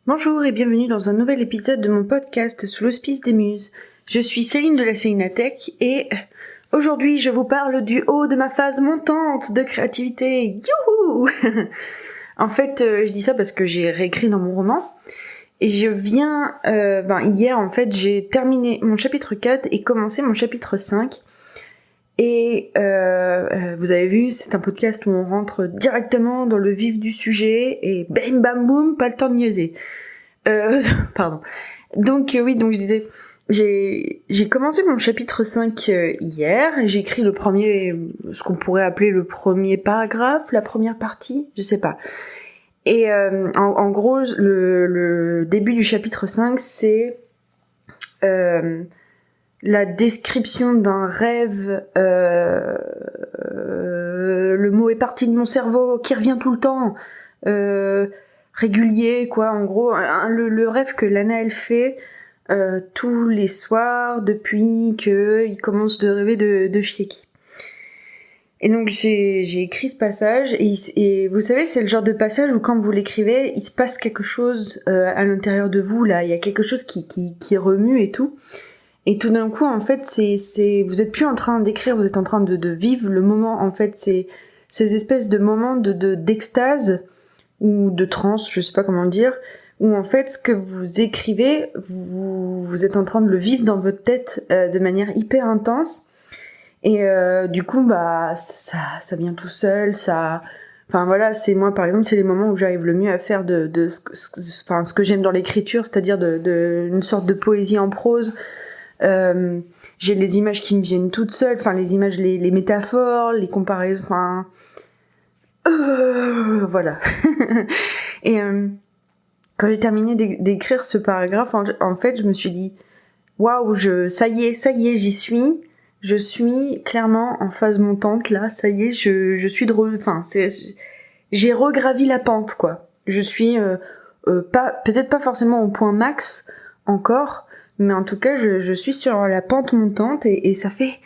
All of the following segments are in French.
Bonjour et bienvenue dans un nouvel épisode de mon podcast sous l'auspice des muses. Je suis Céline de la Célinatech et aujourd'hui je vous parle du haut de ma phase montante de créativité. Youhou. En fait, je dis ça parce que j'ai réécrit dans mon roman et je viens... hier en fait j'ai terminé mon chapitre 4 et commencé mon chapitre 5. Et vous avez vu, c'est un podcast où on rentre directement dans le vif du sujet et bam bam boum, pas le temps de niaiser. Pardon. Donc je disais, j'ai commencé mon chapitre 5 hier, j'ai écrit le premier, ce qu'on pourrait appeler le premier paragraphe, la première partie, je sais pas. Et en gros, le début du chapitre 5, c'est la description d'un rêve, le mot est parti de mon cerveau, qui revient tout le temps, régulier, quoi, en gros, le rêve que Lana, elle fait tous les soirs depuis qu'il commence de rêver de Shieki. Et donc j'ai écrit ce passage, et vous savez, c'est le genre de passage où quand vous l'écrivez, il se passe quelque chose à l'intérieur de vous, là, il y a quelque chose qui remue et tout. Et tout d'un coup, en fait, vous êtes plus en train d'écrire, vous êtes en train de vivre le moment, en fait, c'est ces espèces de moments d'extase, ou de transe, je sais pas comment dire, où en fait, ce que vous écrivez, vous êtes en train de le vivre dans votre tête de manière hyper intense, et du coup, bah, ça vient tout seul, ça... Enfin voilà, c'est moi par exemple, c'est les moments où j'arrive le mieux à faire ce que j'aime dans l'écriture, c'est-à-dire une sorte de poésie en prose. J'ai les images qui me viennent toutes seules, enfin les images, les métaphores, les comparaisons, enfin voilà. Et quand j'ai terminé d'écrire ce paragraphe, en fait, je me suis dit waouh, ça y est, j'y suis. Je suis clairement en phase montante là, ça y est, je suis j'ai regravi la pente quoi. Je suis peut-être pas forcément au point max encore, mais en tout cas, je suis sur la pente montante et ça fait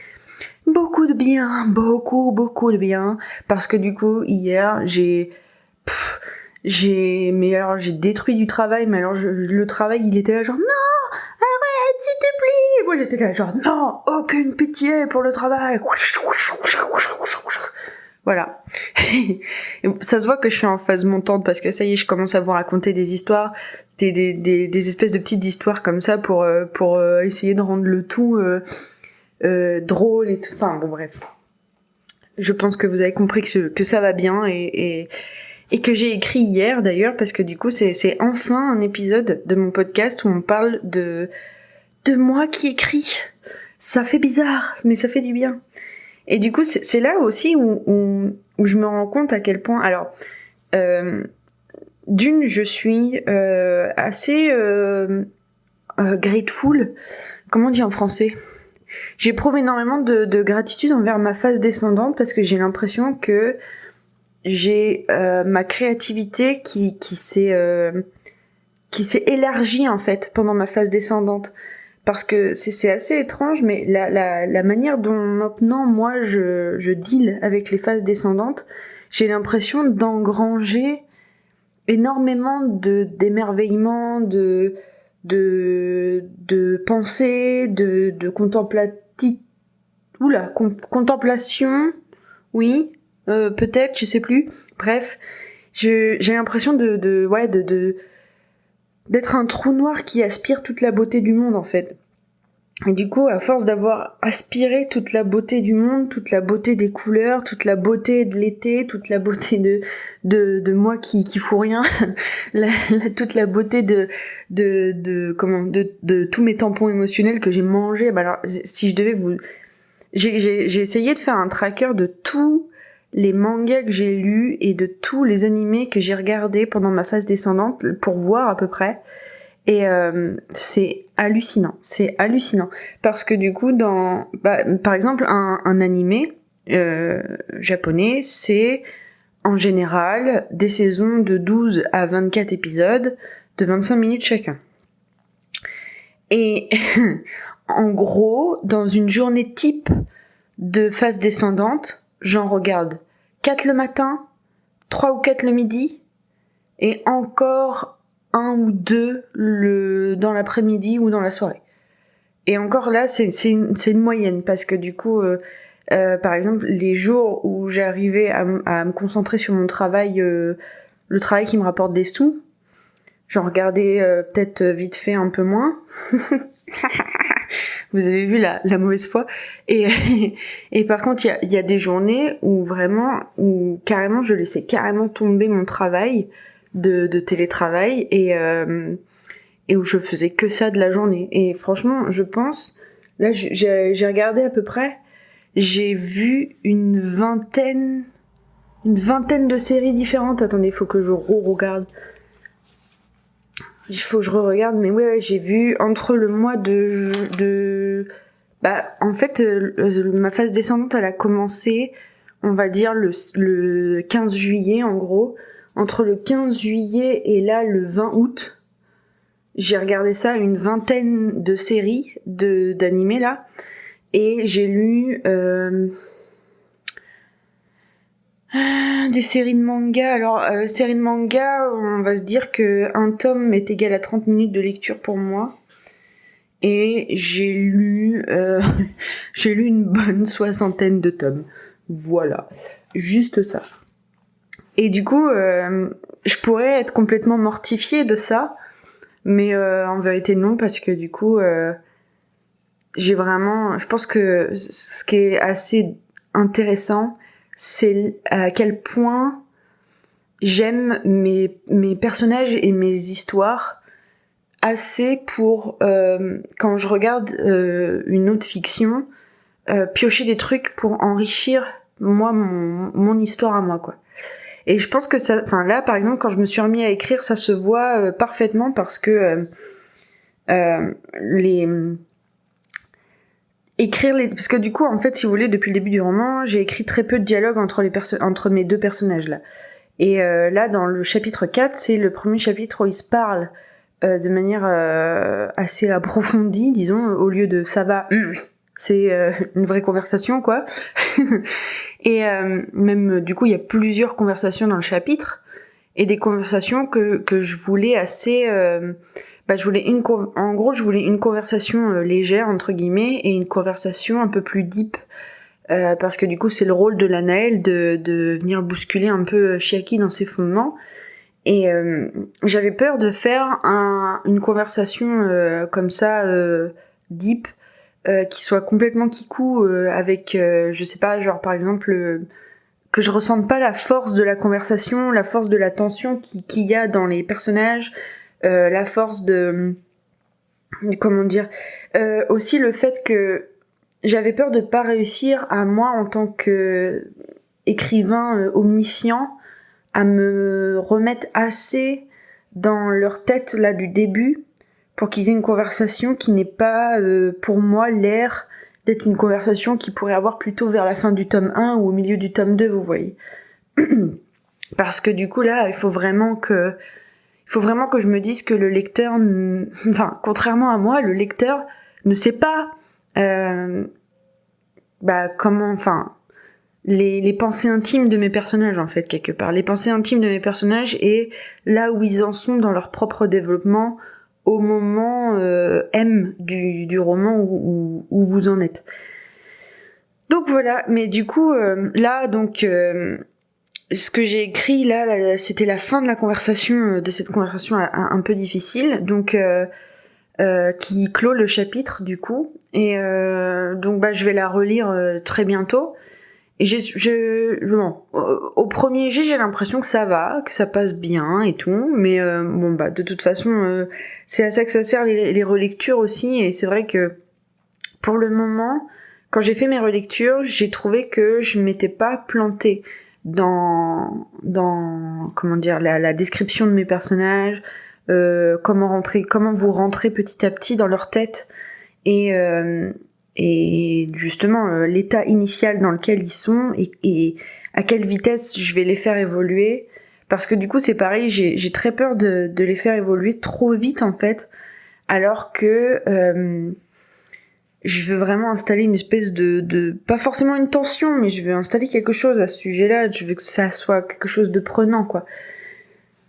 beaucoup de bien, beaucoup de bien, parce que du coup, hier, j'ai détruit du travail, mais alors le travail, il était là genre non, arrête, s'il te plaît. Moi, j'étais là genre non, aucune pitié pour le travail. Voilà. Ça se voit que je suis en phase montante parce que ça y est, je commence à vous raconter des histoires, des espèces de petites histoires comme ça pour essayer de rendre le tout drôle et tout. Enfin bon bref. Je pense que vous avez compris que ça va bien et que j'ai écrit hier d'ailleurs parce que du coup c'est enfin un épisode de mon podcast où on parle de moi qui écris. Ça fait bizarre, mais ça fait du bien. Et du coup, c'est là aussi où je me rends compte à quel point... Alors, d'une, je suis assez grateful. Comment on dit en français ? J'éprouve énormément de gratitude envers ma phase descendante parce que j'ai l'impression que j'ai ma créativité qui s'est élargie en fait pendant ma phase descendante. Parce que c'est assez étrange, mais la manière dont maintenant moi je deal avec les phases descendantes, j'ai l'impression d'engranger énormément d'émerveillement, de pensée, de contemplation, oui, peut-être, je sais plus. Bref, j'ai l'impression d'être un trou noir qui aspire toute la beauté du monde en fait. Et du coup, à force d'avoir aspiré toute la beauté du monde, toute la beauté des couleurs, toute la beauté de l'été, toute la beauté de moi qui fout rien, toute la beauté de tous mes tampons émotionnels que j'ai mangés. Bah alors, si je devais j'ai essayé de faire un tracker de tous les mangas que j'ai lus et de tous les animés que j'ai regardés pendant ma phase descendante pour voir à peu près. Et c'est hallucinant parce que du coup par exemple un animé japonais, c'est en général des saisons de 12 à 24 épisodes de 25 minutes chacun. Et en gros, dans une journée type de phase descendante, j'en regarde 4 le matin, 3 ou 4 le midi, et encore un ou deux dans l'après-midi ou dans la soirée. Et encore là, c'est une moyenne, parce que du coup, par exemple, les jours où j'arrivais à me concentrer sur mon travail, le travail qui me rapporte des sous, j'en regardais peut-être vite fait un peu moins. Vous avez vu la mauvaise foi. Et par contre, il y a des journées où carrément je laissais carrément tomber mon travail de télétravail et où je faisais que ça de la journée. Et franchement, je pense, là j'ai regardé à peu près, j'ai vu une vingtaine de séries différentes. Attendez, il faut que je regarde. Il faut que je regarde, mais ouais, j'ai vu entre le mois en fait, ma phase descendante, elle a commencé, on va dire, le 15 juillet, en gros. Entre le 15 juillet et là, le 20 août, j'ai regardé ça, une vingtaine de séries d'animés, là. Et j'ai lu des séries de manga. Alors, séries de manga, on va se dire que un tome est égal à 30 minutes de lecture pour moi. Et j'ai lu une bonne 60aine de tomes. Voilà, juste ça. Et du coup, je pourrais être complètement mortifiée de ça, mais en vérité non, parce que du coup, je pense que ce qui est assez intéressant, c'est à quel point j'aime mes personnages et mes histoires assez pour, quand je regarde une autre fiction, piocher des trucs pour enrichir moi mon histoire à moi, quoi. Et je pense que ça, enfin là par exemple, quand je me suis remis à écrire, ça se voit parfaitement, parce que parce que du coup, en fait, si vous voulez, depuis le début du roman, j'ai écrit très peu de dialogue entre mes deux personnages là. Et là, dans le chapitre 4, c'est le premier chapitre où ils se parlent de manière assez approfondie, disons, au lieu de ça va, c'est une vraie conversation, quoi. Et même, du coup, il y a plusieurs conversations dans le chapitre, et des conversations que je voulais assez... je voulais en gros, je voulais une conversation légère, entre guillemets, et une conversation un peu plus deep, parce que du coup, c'est le rôle de l'Anaël de venir bousculer un peu Chiaki dans ses fondements. Et j'avais peur de faire une conversation comme ça, deep, qui soit complètement kikou, avec, je sais pas, genre par exemple, que je ressente pas la force de la conversation, la force de la tension qu'il y a dans les personnages, la force comment dire, aussi le fait que j'avais peur de pas réussir à moi, en tant que écrivain omniscient, à me remettre assez dans leur tête là du début pour qu'ils aient une conversation qui n'est pas pour moi l'air d'être une conversation qu'ils pourraient avoir plutôt vers la fin du tome 1 ou au milieu du tome 2, vous voyez. Parce que du coup là, il faut vraiment que je me dise que le lecteur, enfin, contrairement à moi, le lecteur ne sait pas comment, enfin, les pensées intimes de mes personnages, en fait, quelque part. Les pensées intimes de mes personnages et là où ils en sont dans leur propre développement au moment M du roman où vous en êtes. Donc voilà, mais du coup, là, donc... ce que j'ai écrit là, c'était la fin de la conversation, de cette conversation un peu difficile, donc qui clôt le chapitre du coup. Et donc je vais la relire très bientôt. Et au premier jet, j'ai l'impression que ça va, que ça passe bien et tout, mais de toute façon, c'est à ça que ça sert les relectures aussi. Et c'est vrai que pour le moment, quand j'ai fait mes relectures, j'ai trouvé que je m'étais pas plantée dans comment dire, la description de mes personnages, comment vous rentrez petit à petit dans leur tête, et justement l'état initial dans lequel ils sont, et à quelle vitesse je vais les faire évoluer, parce que du coup c'est pareil, j'ai très peur de les faire évoluer trop vite en fait, alors que je veux vraiment installer une espèce de pas forcément une tension, mais je veux installer quelque chose à ce sujet-là, je veux que ça soit quelque chose de prenant, quoi.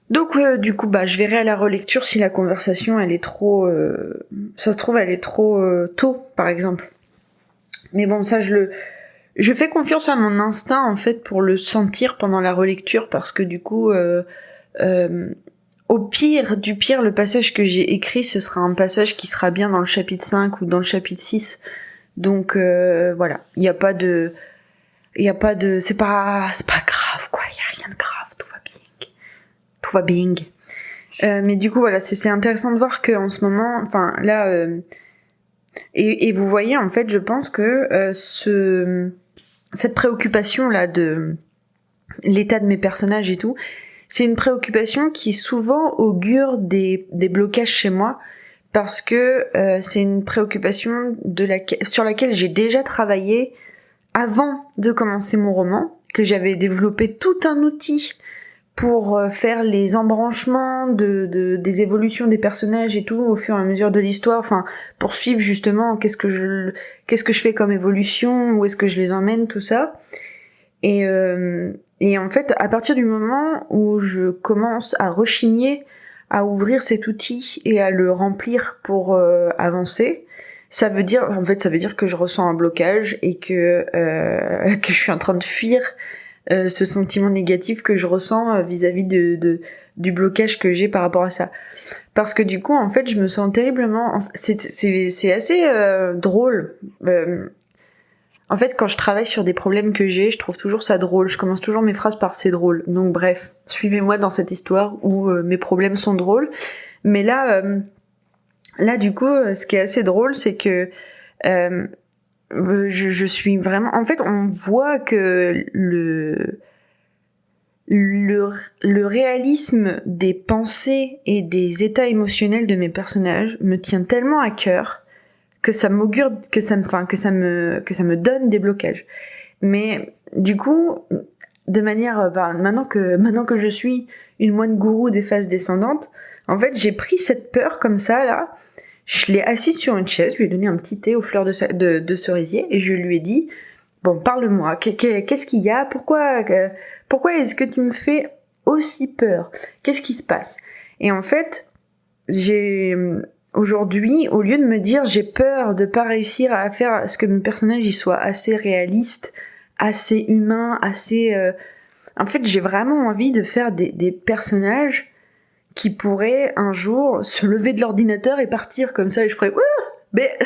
Donc du coup, je verrai à la relecture si la conversation elle est trop... ça se trouve elle est trop tôt, par exemple. Mais bon, ça je fais confiance à mon instinct en fait pour le sentir pendant la relecture, parce que du coup, au pire du pire, le passage que j'ai écrit, ce sera un passage qui sera bien dans le chapitre 5 ou dans le chapitre 6. Donc voilà, il y a pas de... c'est pas grave quoi, il y a rien de grave, tout va bien. Tout va bien. Mais du coup voilà, c'est intéressant de voir qu'en ce moment, enfin là... et vous voyez en fait, je pense que cette préoccupation là de l'état de mes personnages et tout, c'est une préoccupation qui souvent augure des blocages chez moi, parce que c'est une préoccupation sur laquelle j'ai déjà travaillé avant de commencer mon roman, que j'avais développé tout un outil pour faire les embranchements des évolutions des personnages et tout au fur et à mesure de l'histoire, enfin pour suivre justement qu'est-ce que je fais comme évolution, où est-ce que je les emmène, tout ça. Et en fait, à partir du moment où je commence à rechigner à ouvrir cet outil et à le remplir pour avancer, ça veut dire que je ressens un blocage et que je suis en train de fuir ce sentiment négatif que je ressens vis-à-vis du blocage que j'ai par rapport à ça. Parce que du coup, en fait, je me sens terriblement... C'est assez drôle. En fait, quand je travaille sur des problèmes que j'ai, je trouve toujours ça drôle. Je commence toujours mes phrases par « c'est drôle ». Donc bref, suivez-moi dans cette histoire où mes problèmes sont drôles. Mais là, du coup, ce qui est assez drôle, c'est que je suis vraiment... En fait, on voit que le réalisme des pensées et des états émotionnels de mes personnages me tient tellement à cœur que ça m'augure, que ça me donne des blocages. Mais du coup, de manière, maintenant que je suis une moine gourou des phases descendantes, en fait, j'ai pris cette peur comme ça là. Je l'ai assise sur une chaise, je lui ai donné un petit thé aux fleurs de cerisier et je lui ai dit, bon, parle-moi, qu'est-ce qu'il y a, pourquoi est-ce que tu me fais aussi peur, qu'est-ce qui se passe? Et en fait, aujourd'hui, au lieu de me dire j'ai peur de pas réussir à faire ce que mon personnage il soit assez réaliste, assez humain, assez... En fait, j'ai vraiment envie de faire des personnages qui pourraient un jour se lever de l'ordinateur et partir comme ça, et je ferais mais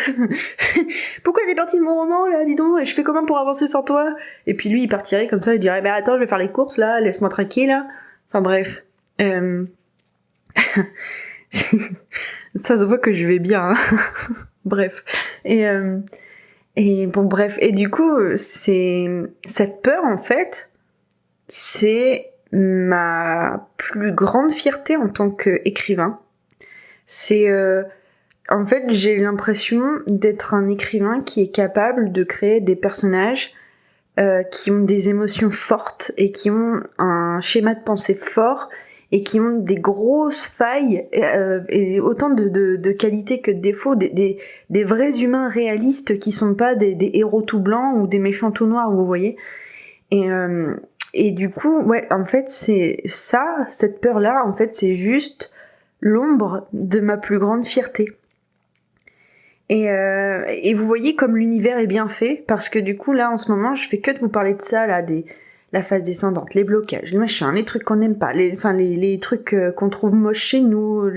pourquoi t'es parti de mon roman là, dis donc, et je fais comment pour avancer sans toi? Et puis lui il partirait comme ça, il dirait attends, je vais faire les courses là, laisse-moi tranquille là. Enfin bref. Ça se voit que je vais bien, hein. Bref. Et bon bref. Et du coup, c'est cette peur en fait, c'est ma plus grande fierté en tant qu'écrivain. C'est en fait, j'ai l'impression d'être un écrivain qui est capable de créer des personnages qui ont des émotions fortes et qui ont un schéma de pensée fort et qui ont des grosses failles et autant de qualités que de défauts, des vrais humains réalistes qui sont pas des héros tout blancs ou des méchants tout noirs, vous voyez. Et du coup, ouais, en fait, c'est ça, cette peur-là, en fait, c'est juste l'ombre de ma plus grande fierté. Et vous voyez comme l'univers est bien fait, parce que du coup là en ce moment je fais que de vous parler de ça là, la phase descendante, les blocages, les machins, les trucs qu'on n'aime pas, les trucs qu'on trouve moches chez nous,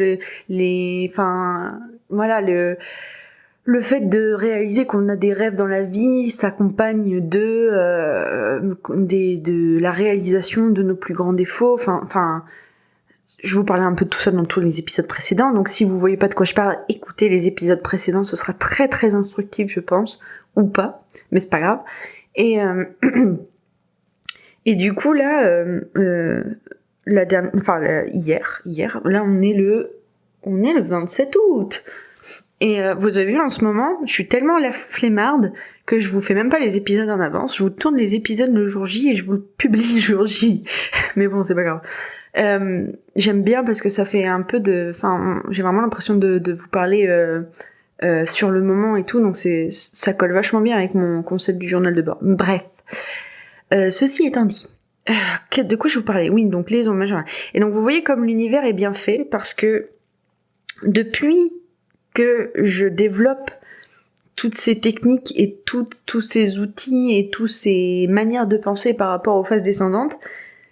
voilà, le fait de réaliser qu'on a des rêves dans la vie s'accompagne de la réalisation de nos plus grands défauts, enfin je vous parlais un peu de tout ça dans tous les épisodes précédents, donc si vous voyez pas de quoi je parle, écoutez les épisodes précédents, ce sera très très instructif je pense, ou pas, mais c'est pas grave. Et du coup là, hier, là on est le 27 août. Et vous avez vu en ce moment, je suis tellement la flemmarde que je vous fais même pas les épisodes en avance, je vous tourne les épisodes le jour J et je vous le publie le jour J. Mais bon, c'est pas grave. J'aime bien parce que ça fait un peu j'ai vraiment l'impression de vous parler sur le moment et tout, donc ça colle vachement bien avec mon concept du journal de bord. Bref, ceci étant dit, De quoi je vous parlais? Oui, donc les hommages. Et donc vous voyez comme l'univers est bien fait, parce que depuis que je développe toutes ces techniques et tous ces outils et toutes ces manières de penser par rapport aux phases descendantes,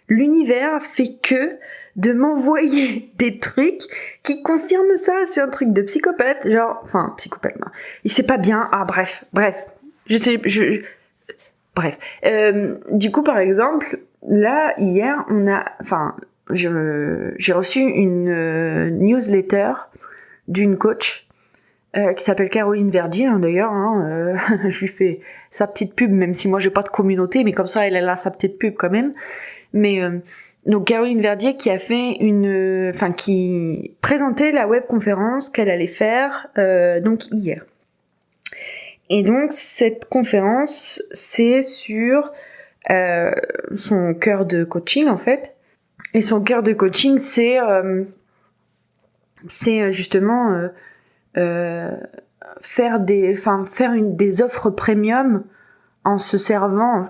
l'univers fait que de m'envoyer des trucs qui confirment ça. C'est un truc de psychopathe, genre, enfin, psychopathe, non. Il sait pas bien, bref. Bref. Du coup, par exemple, là, hier, j'ai reçu une newsletter d'une coach qui s'appelle Caroline Verdier, d'ailleurs. Je lui fais sa petite pub, même si moi j'ai pas de communauté, mais comme ça, elle a sa petite pub quand même. Mais donc Caroline Verdier qui a fait qui présentait la webconférence qu'elle allait faire donc hier. Et donc cette conférence, c'est sur son cœur de coaching en fait. Et son cœur de coaching, c'est justement faire des offres premium en se servant,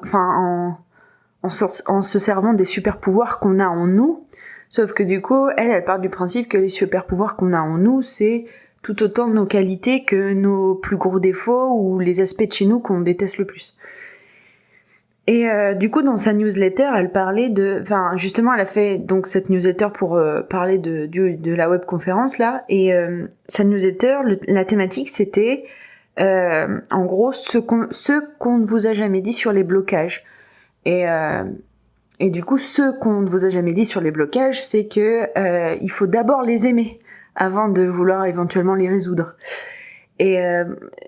en se servant des super pouvoirs qu'on a en nous. Sauf que du coup, elle part du principe que les super pouvoirs qu'on a en nous, c'est tout autant nos qualités que nos plus gros défauts ou les aspects de chez nous qu'on déteste le plus. Et du coup, dans sa newsletter, elle parlait justement, elle a fait donc cette newsletter pour parler de la webconférence là. Et sa newsletter, la thématique, c'était en gros ce qu'on ne vous a jamais dit sur les blocages. Et du coup, ce qu'on ne vous a jamais dit sur les blocages, c'est que il faut d'abord les aimer avant de vouloir éventuellement les résoudre. Et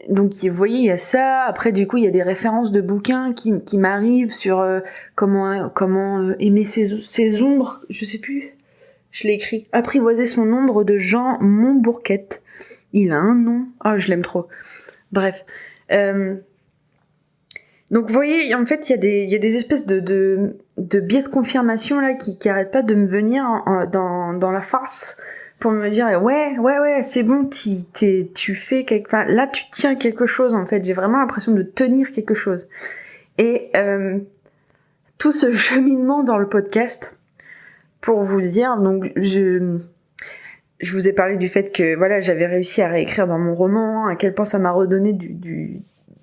donc, vous voyez, il y a ça. Après, du coup, il y a des références de bouquins qui m'arrivent sur comment aimer ses ombres. Je sais plus. Je l'ai écrit. Apprivoiser son ombre de Jean Montbourquette. Il a un nom. Je l'aime trop. Bref. Donc vous voyez, en fait, il y a des espèces de biais de confirmation là qui arrêtent pas de me venir dans la face pour me dire ouais, c'est bon, tu fais là tu tiens quelque chose en fait. J'ai vraiment l'impression de tenir quelque chose. Et tout ce cheminement dans le podcast, pour vous dire, donc je vous ai parlé du fait que voilà, j'avais réussi à réécrire dans mon roman, à quel point ça m'a redonné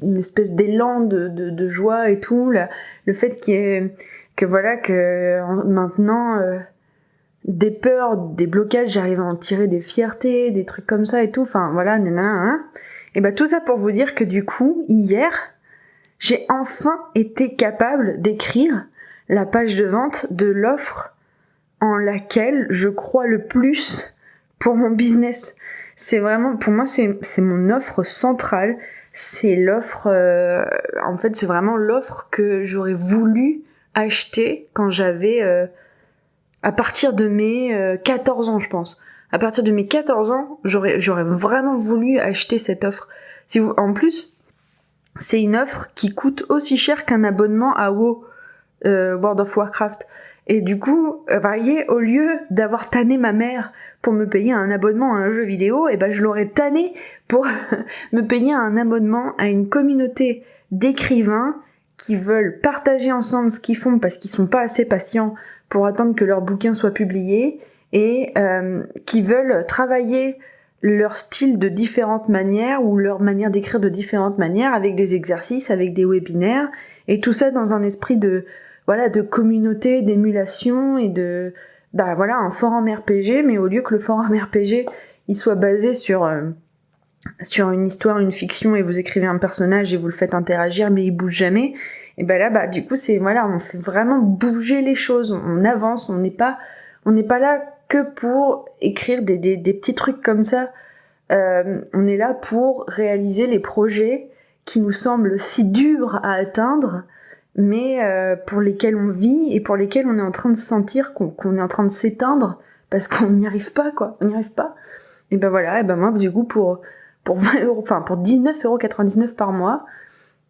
une espèce d'élan de joie et tout, le fait que maintenant des peurs, des blocages, j'arrive à en tirer des fiertés, des trucs comme ça et tout, enfin voilà, nanana, et tout ça pour vous dire que du coup, hier, j'ai enfin été capable d'écrire la page de vente de l'offre en laquelle je crois le plus pour mon business. C'est vraiment, pour moi, c'est mon offre centrale. C'est l'offre, en fait, c'est vraiment l'offre que j'aurais voulu acheter quand j'avais, à partir de mes 14 ans, je pense. À partir de mes 14 ans, j'aurais vraiment voulu acheter cette offre. En plus, c'est une offre qui coûte aussi cher qu'un abonnement à WoW, World of Warcraft. Et du coup, vous voyez, au lieu d'avoir tanné ma mère pour me payer un abonnement à un jeu vidéo, je l'aurais tanné pour me payer un abonnement à une communauté d'écrivains qui veulent partager ensemble ce qu'ils font parce qu'ils sont pas assez patients pour attendre que leurs bouquins soient publiés et qui veulent travailler leur style de différentes manières ou leur manière d'écrire de différentes manières avec des exercices, avec des webinaires et tout ça dans un esprit de communauté, d'émulation et un forum RPG, mais au lieu que le forum RPG il soit basé sur une histoire, une fiction et vous écrivez un personnage et vous le faites interagir mais il bouge jamais, et du coup c'est on fait vraiment bouger les choses, on avance, on n'est pas là que pour écrire des petits trucs comme ça, on est là pour réaliser les projets qui nous semblent si durs à atteindre mais pour lesquels on vit et pour lesquels on est en train de sentir qu'on est en train de s'éteindre parce qu'on n'y arrive pas, on n'y arrive pas. Et moi du coup pour 20 euros, pour 19,99€ par mois,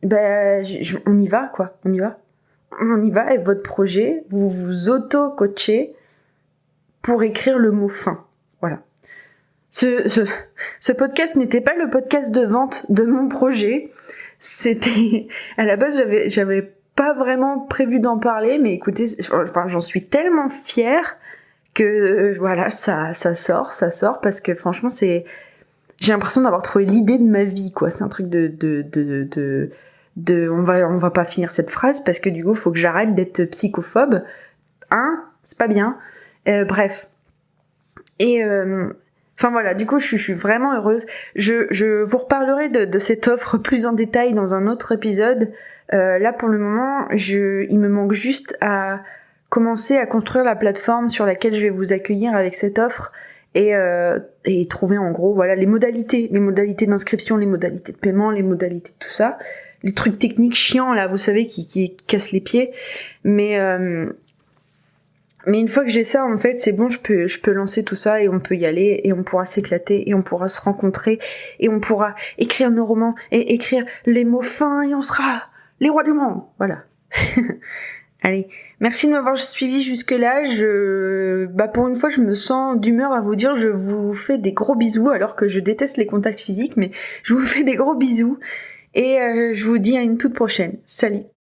on y va on y va et votre projet, vous vous auto-coachez pour écrire le mot fin, voilà. Ce podcast n'était pas le podcast de vente de mon projet, c'était à la base j'avais pas vraiment prévu d'en parler, mais écoutez, enfin, j'en suis tellement fière que voilà, ça sort, parce que franchement, j'ai l'impression d'avoir trouvé l'idée de ma vie, quoi. C'est un truc on va pas finir cette phrase parce que du coup, faut que j'arrête d'être psychophobe. Hein, c'est pas bien. Bref. Et enfin voilà, du coup, je suis vraiment heureuse. Je vous reparlerai de cette offre plus en détail dans un autre épisode. Là, pour le moment, il me manque juste à commencer à construire la plateforme sur laquelle je vais vous accueillir avec cette offre et trouver en gros voilà les modalités d'inscription, les modalités de paiement, les modalités de tout ça, les trucs techniques chiants là, vous savez, qui cassent les pieds. Mais une fois que j'ai ça, en fait, c'est bon, je peux lancer tout ça et on peut y aller et on pourra s'éclater et on pourra se rencontrer et on pourra écrire nos romans et écrire les mots fins et on sera les rois du monde. Voilà. Allez, merci de m'avoir suivi jusque-là. Pour une fois, je me sens d'humeur à vous dire. Je vous fais des gros bisous, alors que je déteste les contacts physiques, mais je vous fais des gros bisous. Et je vous dis à une toute prochaine. Salut!